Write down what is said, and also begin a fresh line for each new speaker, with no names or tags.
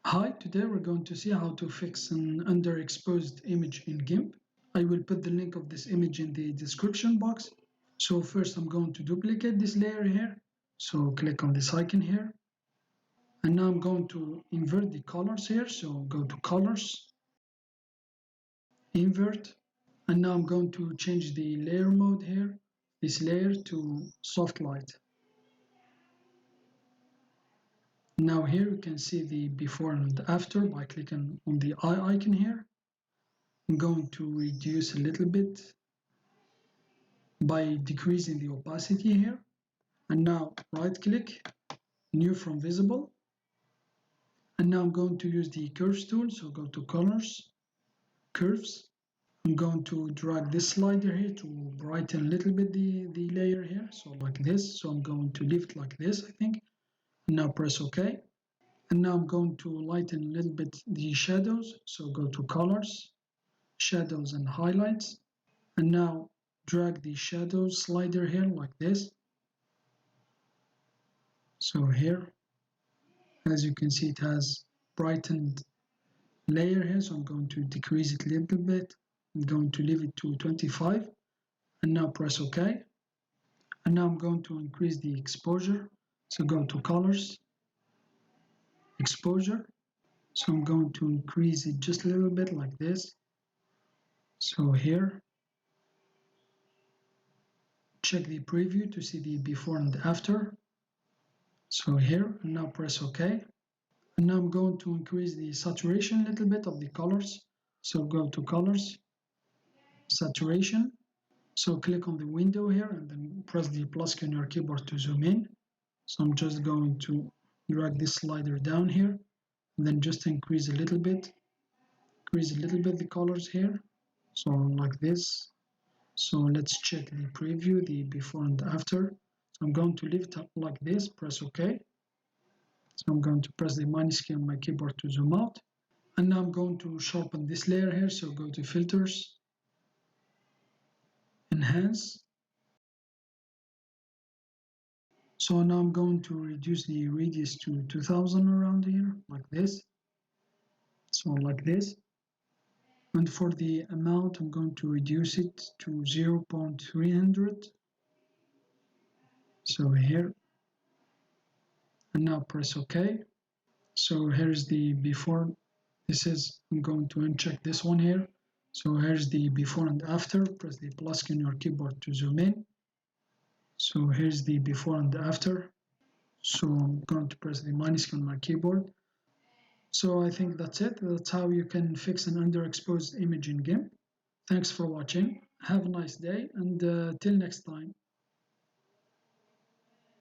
Hi, today we're going to see how to fix an underexposed image in GIMP. I will put the link of this image in the description box. So first I'm going to duplicate this layer here. So click on this icon here. And now I'm going to invert the colors here. So go to colors, invert. And now I'm going to change the layer mode here, this layer to soft light. Now here you can see the before and after by clicking on the eye icon here. I'm going to reduce a little bit by decreasing the opacity here. And now right click, new from visible. And now I'm going to use the curves tool. So go to colors, curves. I'm going to drag this slider here to brighten a little bit the layer here. So like this. So I'm going to leave it like this, I think. And now press OK. And now I'm going to lighten a little bit the shadows. So go to colors, shadows and highlights. And now drag the shadows slider here like this. So here, as you can see, it has brightened layer here. So I'm going to decrease it a little bit. I'm going to leave it to 25. And now press OK. And now I'm going to increase the exposure. So go to colors, exposure. So I'm going to increase it just a little bit like this. So here, check the preview to see the before and after. So here, and now press OK. And now I'm going to increase the saturation a little bit of the colors. So go to colors, saturation. So click on the window here and then press the plus key on your keyboard to zoom in. So I'm just going to drag this slider down here and then just increase a little bit the colors here. So like this. So let's check the preview, the before and after. So I'm going to leave it up like this, press OK. So I'm going to press the minus key on my keyboard to zoom out. And now I'm going to sharpen this layer here. So go to filters, enhance. So now I'm going to reduce the radius to 2000 around here, like this. So like this. And for the amount, I'm going to reduce it to 0.300. So here. And now press OK. So here's the before. I'm going to uncheck this one here. So here's the before and after. Press the plus key on your keyboard to zoom in. So here's the before and after. So I'm going to press the minus key on my keyboard. So I think that's it. That's how you can fix an underexposed image in GIMP. Thanks for watching. Have a nice day and till next time.